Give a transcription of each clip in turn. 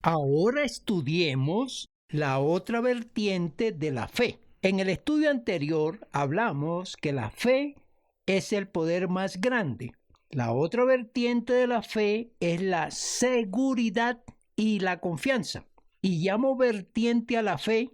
Ahora estudiemos la otra vertiente de la fe. En el estudio anterior hablamos que la fe es el poder más grande. La otra vertiente de la fe es la seguridad y la confianza. Y llamo vertiente a la fe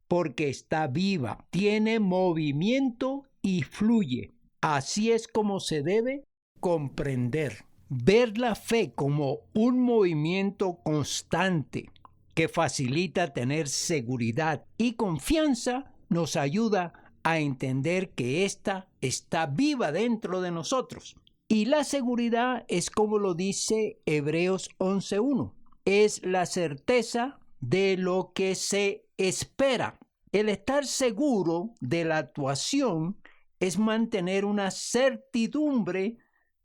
porque está viva, tiene movimiento y fluye. Así es como se debe comprender. Ver la fe como un movimiento constante que facilita tener seguridad y confianza nos ayuda a entender que ésta está viva dentro de nosotros. Y la seguridad es como lo dice Hebreos 11:1. Es la certeza de lo que se espera. El estar seguro de la actuación es mantener una certidumbre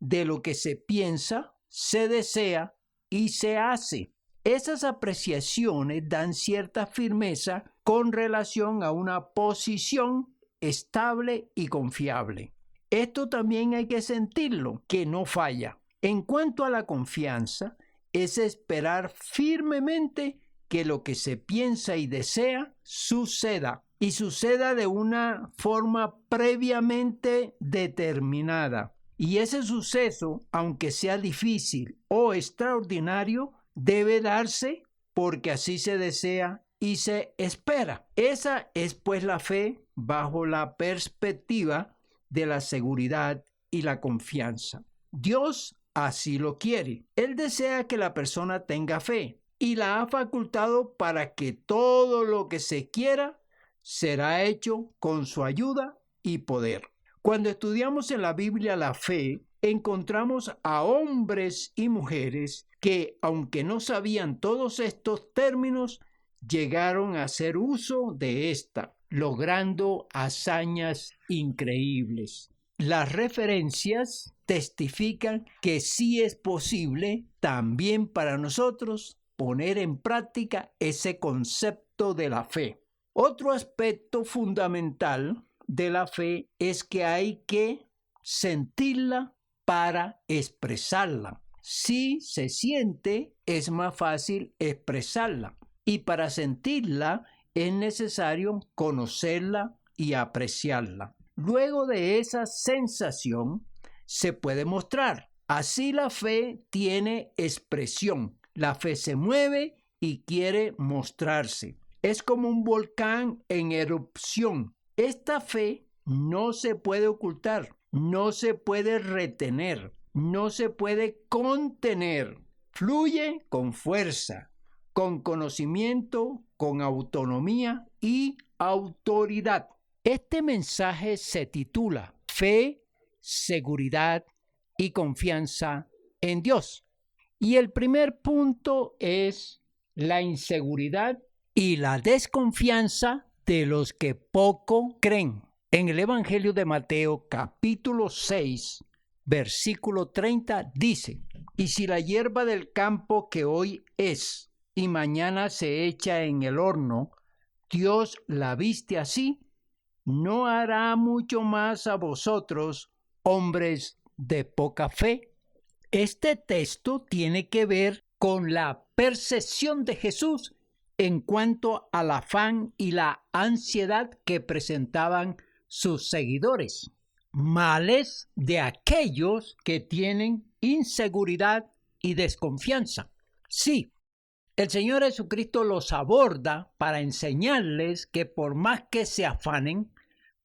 de lo que se piensa, se desea y se hace. Esas apreciaciones dan cierta firmeza con relación a una posición estable y confiable. Esto también hay que sentirlo, que no falla. En cuanto a la confianza, es esperar firmemente que lo que se piensa y desea suceda, y suceda de una forma previamente determinada. Y ese suceso, aunque sea difícil o extraordinario, debe darse porque así se desea y se espera. Esa es pues la fe bajo la perspectiva de la seguridad y la confianza. Dios así lo quiere. Él desea que la persona tenga fe y la ha facultado para que todo lo que se quiera será hecho con su ayuda y poder. Cuando estudiamos en la Biblia la fe, encontramos a hombres y mujeres que, aunque no sabían todos estos términos, llegaron a hacer uso de esta, logrando hazañas increíbles. Las referencias testifican que sí es posible también para nosotros poner en práctica ese concepto de la fe. Otro aspecto fundamental de la fe es que hay que sentirla para expresarla. Si se siente, es más fácil expresarla. Y para sentirla es necesario conocerla y apreciarla. Luego de esa sensación se puede mostrar. Así la fe tiene expresión. La fe se mueve y quiere mostrarse. Es como un volcán en erupción. Esta fe no se puede ocultar, no se puede retener, no se puede contener. Fluye con fuerza, con conocimiento, con autonomía y autoridad. Este mensaje se titula Fe, Seguridad y Confianza en Dios. Y el primer punto es la inseguridad y la desconfianza de los que poco creen. En el Evangelio de Mateo, capítulo 6, versículo 30, dice: y si la hierba del campo que hoy es y mañana se echa en el horno, Dios la viste así, ¿no hará mucho más a vosotros, hombres de poca fe? Este texto tiene que ver con la percepción de Jesús en cuanto al afán y la ansiedad que presentaban sus seguidores, males de aquellos que tienen inseguridad y desconfianza. Sí, el Señor Jesucristo los aborda para enseñarles que por más que se afanen,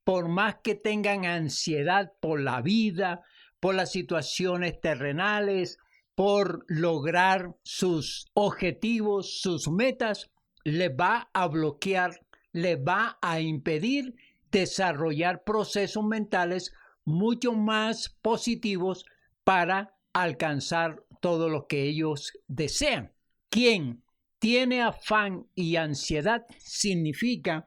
por más que tengan ansiedad por la vida, por las situaciones terrenales, por lograr sus objetivos, sus metas, les va a bloquear, les va a impedir desarrollar procesos mentales mucho más positivos para alcanzar todo lo que ellos desean. Quien tiene afán y ansiedad significa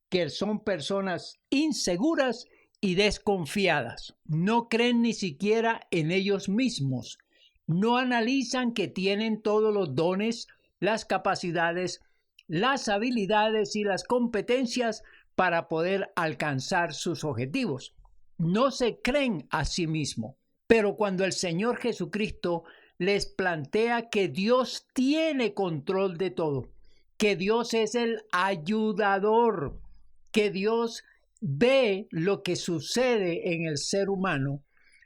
que son personas inseguras y desconfiadas. No creen ni siquiera en ellos mismos. No analizan que tienen todos los dones, las capacidades, las habilidades y las competencias para poder alcanzar sus objetivos. No se creen a sí mismos. Pero cuando el Señor Jesucristo les plantea que Dios tiene control de todo, que Dios es el ayudador, que Dios ve lo que sucede en el ser humano.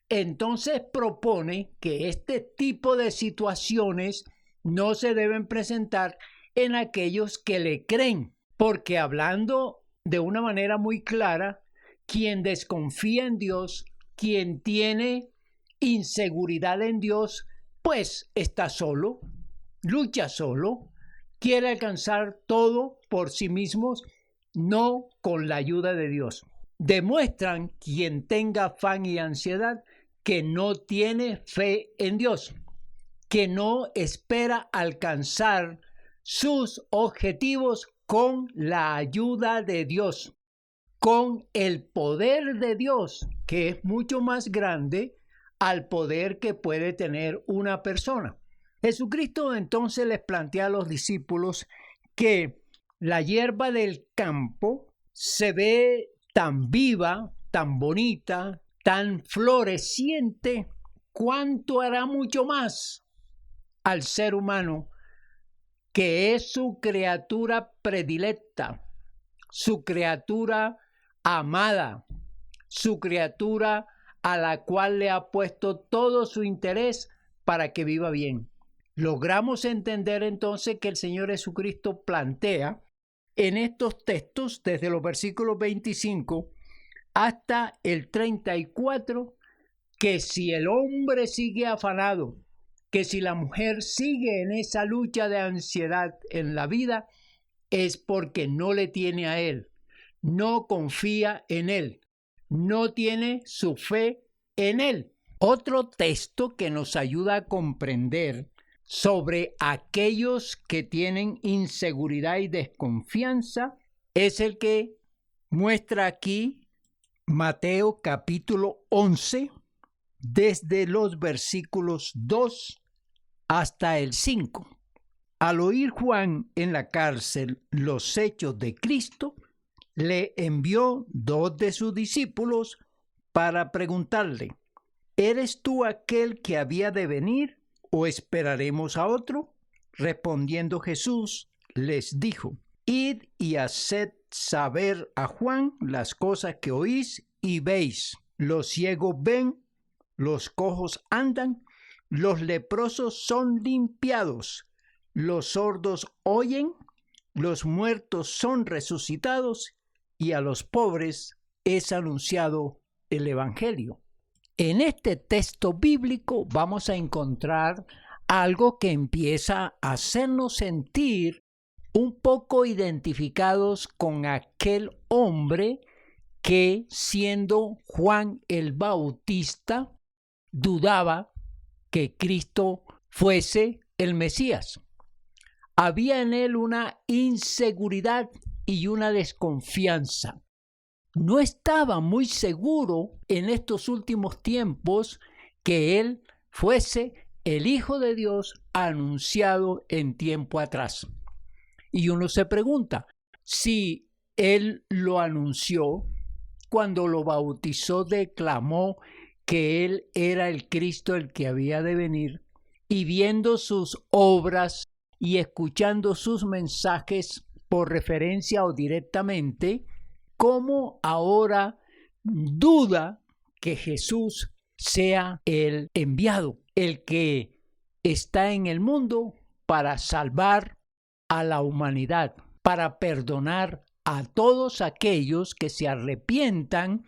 Entonces propone que este tipo de situaciones no se deben presentar en aquellos que le creen, porque hablando de una manera muy clara, quien desconfía en Dios, quien tiene inseguridad en Dios, pues está solo, lucha solo, quiere alcanzar todo por sí mismos, no con la ayuda de Dios. Demuestran quien tenga afán y ansiedad que no tiene fe en Dios, que no espera alcanzar sus objetivos con la ayuda de Dios, con el poder de Dios, que es mucho más grande al poder que puede tener una persona. Jesucristo entonces les plantea a los discípulos que la hierba del campo se ve tan viva, tan bonita, tan floreciente, cuánto hará mucho más al ser humano, que es su criatura predilecta, su criatura amada, su criatura a la cual le ha puesto todo su interés para que viva bien. Logramos entender entonces que el Señor Jesucristo plantea en estos textos, desde los versículos 25 hasta el 34, que si el hombre sigue afanado, que si la mujer sigue en esa lucha de ansiedad en la vida, es porque no le tiene a Él, no confía en Él, no tiene su fe en Él. Otro texto que nos ayuda a comprender sobre aquellos que tienen inseguridad y desconfianza es el que muestra aquí Mateo capítulo 11, desde los versículos 2 hasta el 5. Al oír Juan en la cárcel los hechos de Cristo, le envió 2 de sus discípulos para preguntarle: ¿eres tú aquel que había de venir o esperaremos a otro? Respondiendo Jesús les dijo: id y haced saber a Juan las cosas que oís y veis. Los ciegos ven, los cojos andan, los leprosos son limpiados, los sordos oyen, los muertos son resucitados, y a los pobres es anunciado el Evangelio. En este texto bíblico vamos a encontrar algo que empieza a hacernos sentir un poco identificados con aquel hombre que, siendo Juan el Bautista, dudaba que Cristo fuese el Mesías. Había en él una inseguridad y una desconfianza. No estaba muy seguro en estos últimos tiempos que él fuese el Hijo de Dios anunciado en tiempo atrás. Y uno se pregunta, si él lo anunció, cuando lo bautizó declamó que él era el Cristo, el que había de venir, y viendo sus obras y escuchando sus mensajes por referencia o directamente, ¿cómo ahora duda que Jesús sea el enviado, el que está en el mundo para salvar a la humanidad, para perdonar a todos aquellos que se arrepientan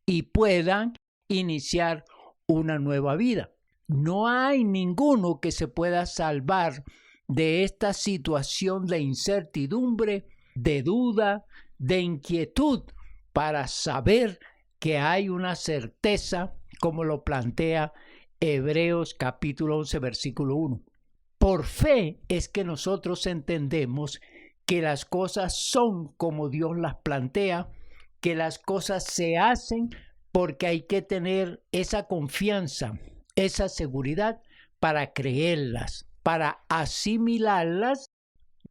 y puedan iniciar una nueva vida? No hay ninguno que se pueda salvar de esta situación de incertidumbre, de duda, de inquietud, para saber que hay una certeza, como lo plantea Hebreos capítulo 11, versículo 1. Por fe es que nosotros entendemos que las cosas son como Dios las plantea, que las cosas se hacen porque hay que tener esa confianza, esa seguridad para creerlas, para asimilarlas.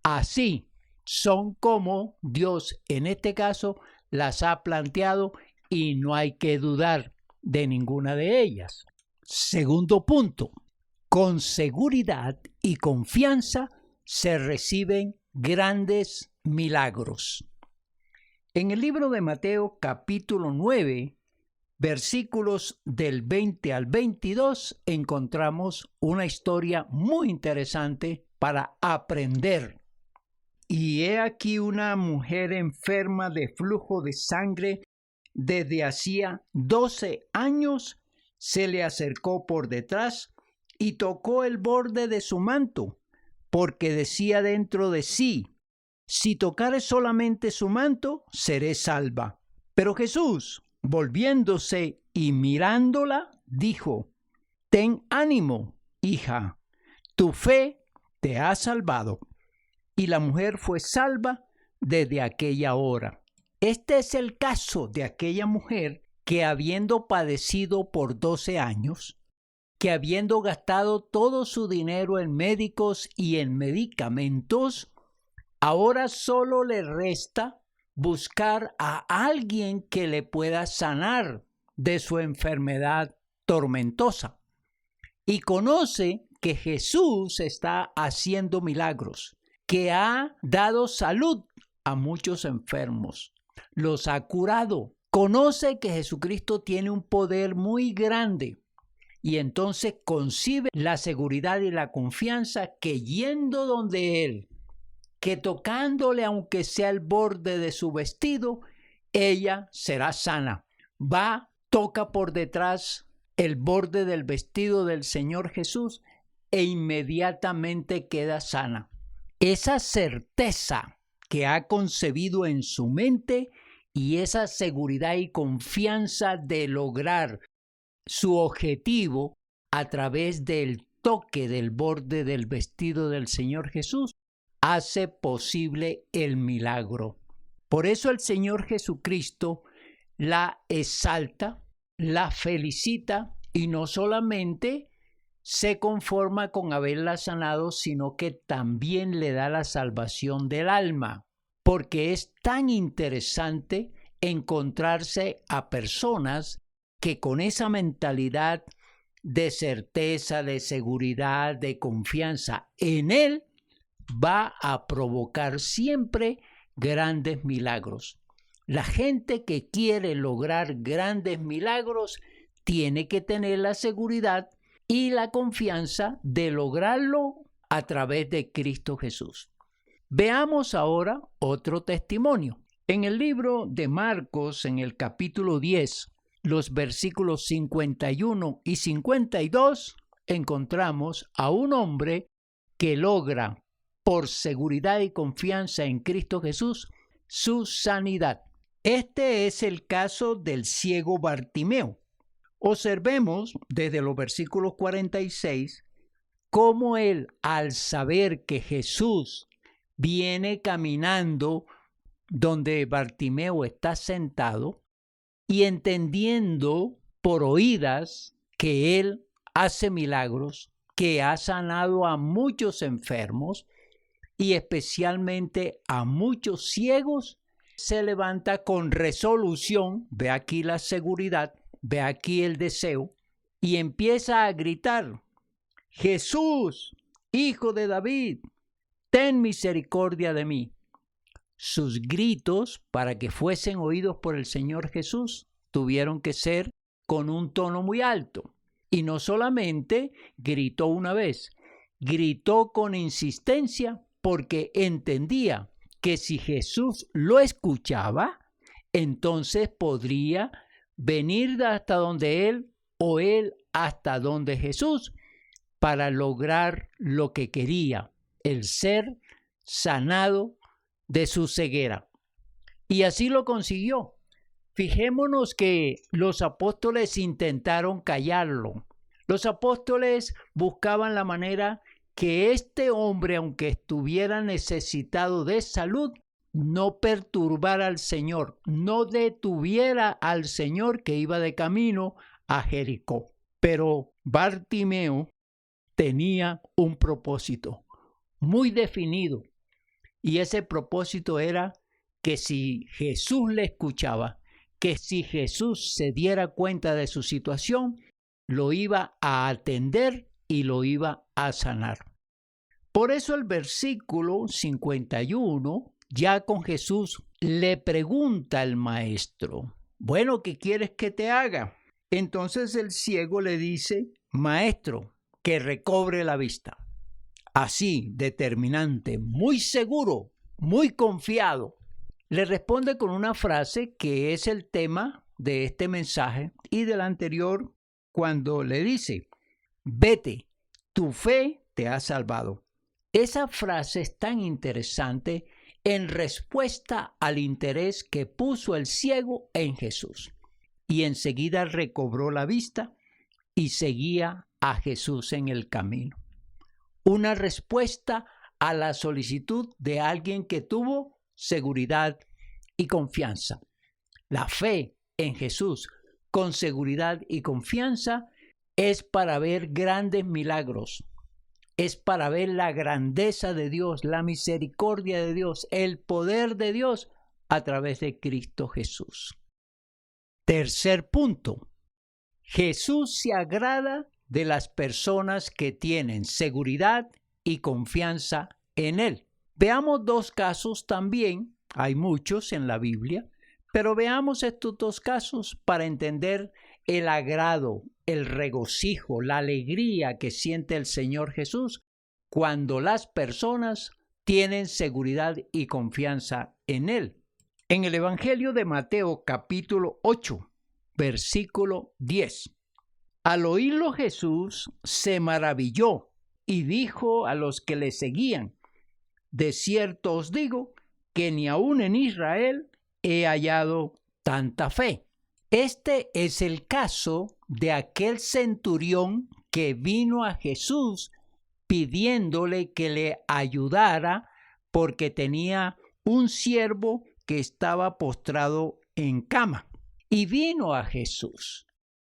Así son como Dios en este caso las ha planteado y no hay que dudar de ninguna de ellas. Segundo punto, con seguridad y confianza se reciben grandes milagros. En el libro de Mateo capítulo 9, versículos del 20 al 22, encontramos una historia muy interesante para aprender. Y he aquí una mujer enferma de flujo de sangre desde hacía 12 años, se le acercó por detrás y tocó el borde de su manto, porque decía dentro de sí: si tocare solamente su manto, seré salva. Pero Jesús, volviéndose y mirándola, dijo: ten ánimo, hija, tu fe te ha salvado. Y la mujer fue salva desde aquella hora. Este es el caso de aquella mujer que, habiendo padecido por 12 años, que habiendo gastado todo su dinero en médicos y en medicamentos, ahora solo le resta buscar a alguien que le pueda sanar de su enfermedad tormentosa. Y conoce que Jesús está haciendo milagros, que ha dado salud a muchos enfermos, los ha curado. Conoce que Jesucristo tiene un poder muy grande y entonces concibe la seguridad y la confianza que yendo donde Él, que tocándole aunque sea el borde de su vestido, ella será sana. Va, toca por detrás el borde del vestido del Señor Jesús e inmediatamente queda sana. Esa certeza que ha concebido en su mente y esa seguridad y confianza de lograr su objetivo a través del toque del borde del vestido del Señor Jesús hace posible el milagro. Por eso el Señor Jesucristo la exalta, la felicita y no solamente se conforma con haberla sanado, sino que también le da la salvación del alma, porque es tan interesante encontrarse a personas que con esa mentalidad de certeza, de seguridad, de confianza en Él, va a provocar siempre grandes milagros. La gente que quiere lograr grandes milagros tiene que tener la seguridad y la confianza de lograrlo a través de Cristo Jesús. Veamos ahora otro testimonio. En el libro de Marcos, en el capítulo 10, los versículos 51 y 52, encontramos a un hombre que logra, por seguridad y confianza en Cristo Jesús, su sanidad. Este es el caso del ciego Bartimeo. Observemos desde los versículos 46 cómo él, al saber que Jesús viene caminando donde Bartimeo está sentado y entendiendo por oídas que él hace milagros, que ha sanado a muchos enfermos y especialmente a muchos ciegos, se levanta con resolución, ve aquí la seguridad, ve aquí el deseo, y empieza a gritar: Jesús, Hijo de David, ten misericordia de mí. Sus gritos, para que fuesen oídos por el Señor Jesús, tuvieron que ser con un tono muy alto. Y no solamente gritó una vez, gritó con insistencia porque entendía que si Jesús lo escuchaba, entonces podría venir hasta donde él o él hasta donde Jesús para lograr lo que quería, el ser sanado de su ceguera. Y así lo consiguió. Fijémonos que los apóstoles intentaron callarlo. Los apóstoles buscaban la manera que este hombre, aunque estuviera necesitado de salud, no perturbara al Señor, no detuviera al Señor que iba de camino a Jericó. Pero Bartimeo tenía un propósito muy definido, y ese propósito era que si Jesús le escuchaba, que si Jesús se diera cuenta de su situación, lo iba a atender y lo iba a sanar. Por eso el versículo 51, ya con Jesús, le pregunta al maestro, bueno, ¿qué quieres que te haga? Entonces el ciego le dice, maestro, que recobre la vista. Así, determinante, muy seguro, muy confiado. Le responde con una frase que es el tema de este mensaje y del anterior, cuando le dice, vete, tu fe te ha salvado. Esa frase es tan interesante en respuesta al interés que puso el ciego en Jesús. Y enseguida recobró la vista y seguía a Jesús en el camino. Una respuesta a la solicitud de alguien que tuvo seguridad y confianza. La fe en Jesús con seguridad y confianza es para ver grandes milagros. Es para ver la grandeza de Dios, la misericordia de Dios, el poder de Dios a través de Cristo Jesús. Tercer punto. Jesús se agrada de las personas que tienen seguridad y confianza en Él. Veamos dos casos también, hay muchos en la Biblia, pero veamos estos dos casos para entender el agrado, el regocijo, la alegría que siente el Señor Jesús cuando las personas tienen seguridad y confianza en Él. En el Evangelio de Mateo capítulo 8, versículo 10. Al oírlo Jesús se maravilló y dijo a los que le seguían, de cierto os digo que ni aun en Israel he hallado tanta fe. Este es el caso de aquel centurión que vino a Jesús pidiéndole que le ayudara porque tenía un siervo que estaba postrado en cama. Y vino a Jesús.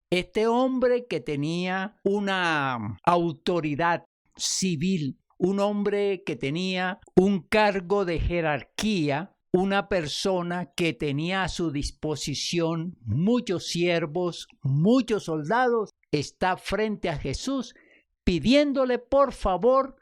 Este hombre que tenía una autoridad civil, un hombre que tenía un cargo de jerarquía, una persona que tenía a su disposición muchos siervos, muchos soldados, está frente a Jesús pidiéndole por favor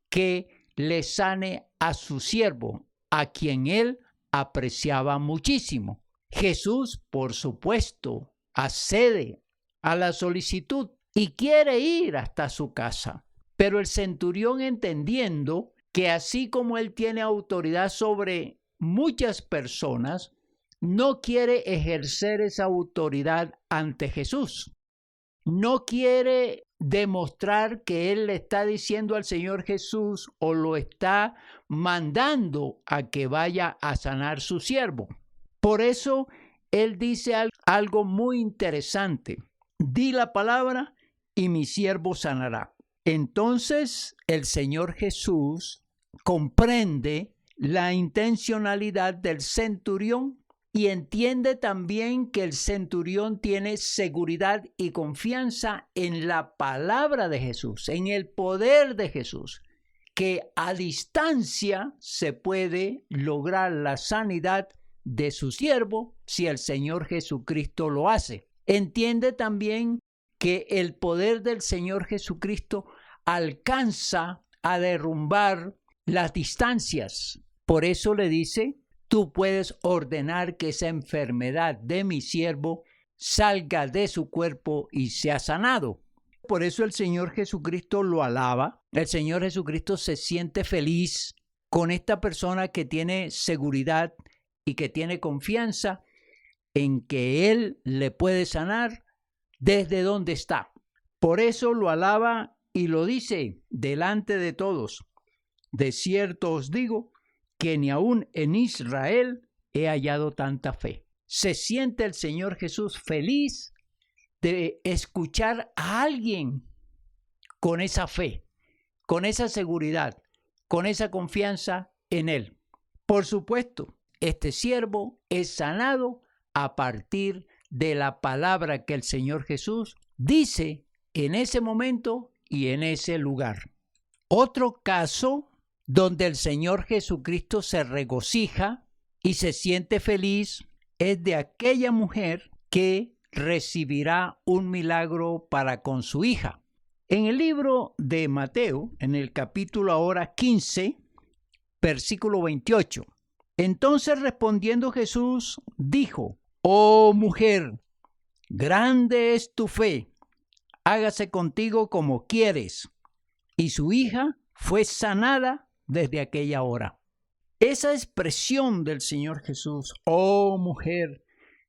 que le sane a su siervo, a quien él apreciaba muchísimo. Jesús, por supuesto, accede a la solicitud y quiere ir hasta su casa. Pero el centurión, entendiendo que así como él tiene autoridad sobre muchas personas, no quiere ejercer esa autoridad ante Jesús. No quiere demostrar que él le está diciendo al Señor Jesús o lo está mandando a que vaya a sanar su siervo. Por eso él dice algo muy interesante. Di la palabra y mi siervo sanará. Entonces el Señor Jesús comprende la intencionalidad del centurión y entiende también que el centurión tiene seguridad y confianza en la palabra de Jesús, en el poder de Jesús, que a distancia se puede lograr la sanidad de su siervo si el Señor Jesucristo lo hace. Entiende también que el poder del Señor Jesucristo alcanza a derrumbar las distancias. Por eso le dice, tú puedes ordenar que esa enfermedad de mi siervo salga de su cuerpo y sea sanado. Por eso el Señor Jesucristo lo alaba. El Señor Jesucristo se siente feliz con esta persona que tiene seguridad y que tiene confianza en que Él le puede sanar desde donde está. Por eso lo alaba y lo dice delante de todos. De cierto os digo que ni aun en Israel he hallado tanta fe. Se siente el Señor Jesús feliz de escuchar a alguien con esa fe, con esa seguridad, con esa confianza en Él. Por supuesto, este siervo es sanado a partir de la palabra que el Señor Jesús dice en ese momento y en ese lugar. Otro caso donde el Señor Jesucristo se regocija y se siente feliz es de aquella mujer que recibirá un milagro para con su hija. En el libro de Mateo, en el capítulo ahora 15, versículo 28, entonces respondiendo Jesús dijo: Oh mujer, grande es tu fe, hágase contigo como quieres. Y su hija fue sanada desde aquella hora. Esa expresión del Señor Jesús, oh mujer,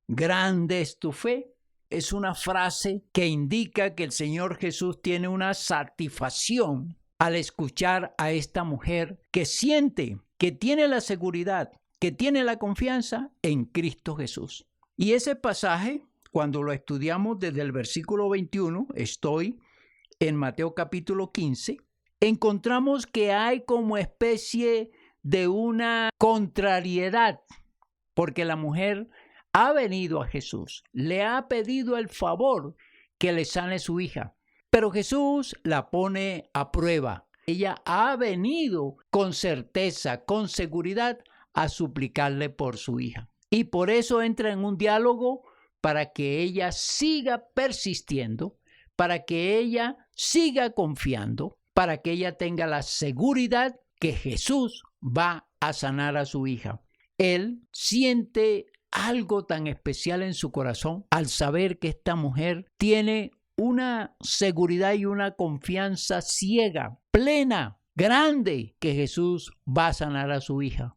grande es tu fe, es una frase que indica que el Señor Jesús tiene una satisfacción al escuchar a esta mujer que siente, que tiene la seguridad, que tiene la confianza en Cristo Jesús. Y ese pasaje, cuando lo estudiamos desde el versículo 21, estoy en Mateo capítulo 15, encontramos que hay como especie de una contrariedad, porque la mujer ha venido a Jesús, le ha pedido el favor que le sane su hija, pero Jesús la pone a prueba. Ella ha venido con certeza, con seguridad, a suplicarle por su hija. Y por eso entra en un diálogo para que ella siga persistiendo, para que ella siga confiando, para que ella tenga la seguridad que Jesús va a sanar a su hija. Él siente algo tan especial en su corazón al saber que esta mujer tiene una seguridad y una confianza ciega, plena, grande, que Jesús va a sanar a su hija.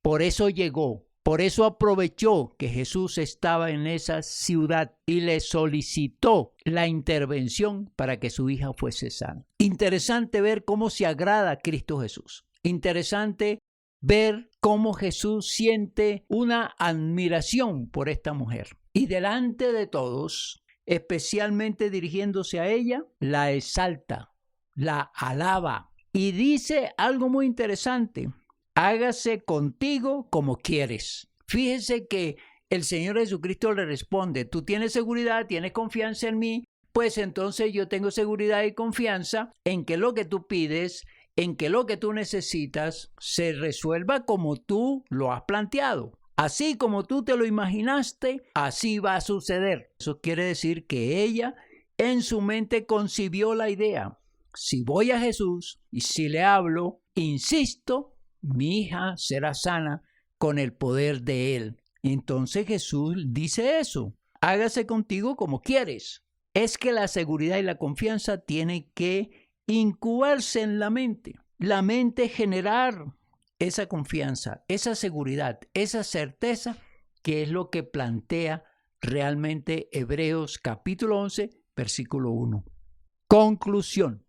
Por eso llegó, por eso aprovechó que Jesús estaba en esa ciudad y le solicitó la intervención para que su hija fuese sana. Interesante ver cómo se agrada a Cristo Jesús. Interesante ver cómo Jesús siente una admiración por esta mujer. Y delante de todos, especialmente dirigiéndose a ella, la exalta, la alaba y dice algo muy interesante: hágase contigo como quieres. Fíjese que el Señor Jesucristo le responde: tú tienes seguridad, tienes confianza en mí, pues entonces yo tengo seguridad y confianza en que lo que tú pides, en que lo que tú necesitas se resuelva como tú lo has planteado. Así como tú te lo imaginaste, así va a suceder. Eso quiere decir que ella en su mente concibió la idea: si voy a Jesús y si le hablo, insisto, mi hija será sana con el poder de Él. Entonces Jesús dice eso: hágase contigo como quieres. Es que la seguridad y la confianza tienen que incubarse en la mente generar esa confianza, esa seguridad, esa certeza, que es lo que plantea realmente Hebreos capítulo 11, versículo 1. Conclusión.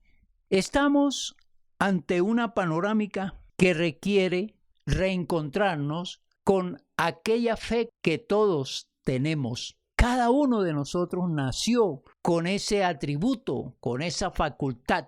Estamos ante una panorámica que requiere reencontrarnos con aquella fe que todos tenemos. Cada uno de nosotros nació con ese atributo, con esa facultad,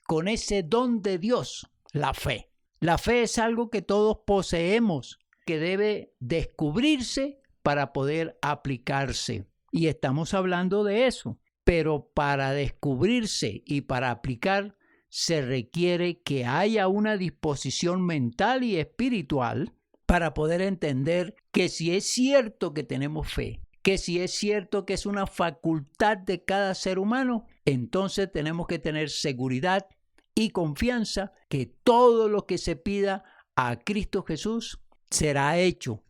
con ese don de Dios, la fe. La fe es algo que todos poseemos, que debe descubrirse para poder aplicarse. Y estamos hablando de eso. Pero para descubrirse y para aplicar, se requiere que haya una disposición mental y espiritual para poder entender que si es cierto que tenemos fe, que si es cierto que es una facultad de cada ser humano, entonces tenemos que tener seguridad y confianza que todo lo que se pida a Cristo Jesús será hecho,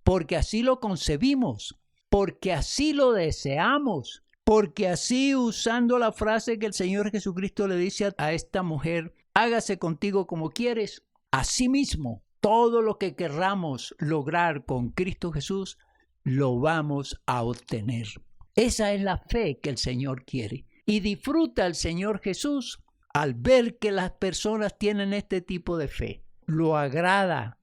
porque así lo concebimos, porque así lo deseamos, porque así, usando la frase que el Señor Jesucristo le dice a esta mujer: hágase contigo como quieres, así mismo todo lo que querramos lograr con Cristo Jesús lo vamos a obtener. Esa es la fe que el Señor quiere. Y disfruta el Señor Jesús al ver que las personas tienen este tipo de fe. Lo agrada,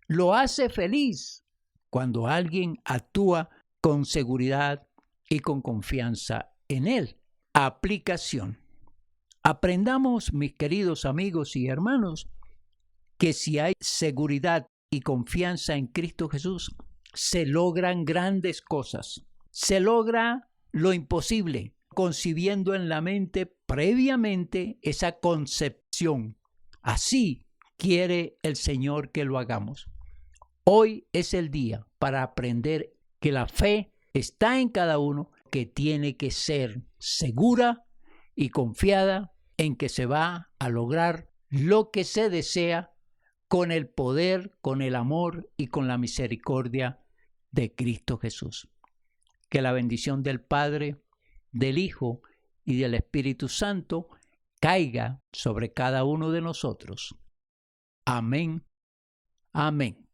lo hace feliz cuando alguien actúa con seguridad y con confianza en Él. Aplicación. Aprendamos, mis queridos amigos y hermanos, que si hay seguridad y confianza en Cristo Jesús, se logran grandes cosas. Se logra lo imposible, concibiendo en la mente previamente esa concepción. Así quiere el Señor que lo hagamos. Hoy es el día para aprender que la fe está en cada uno, que tiene que ser segura, y confiada en que se va a lograr lo que se desea con el poder, con el amor y con la misericordia de Cristo Jesús. Que la bendición del Padre, del Hijo y del Espíritu Santo caiga sobre cada uno de nosotros. Amén. Amén.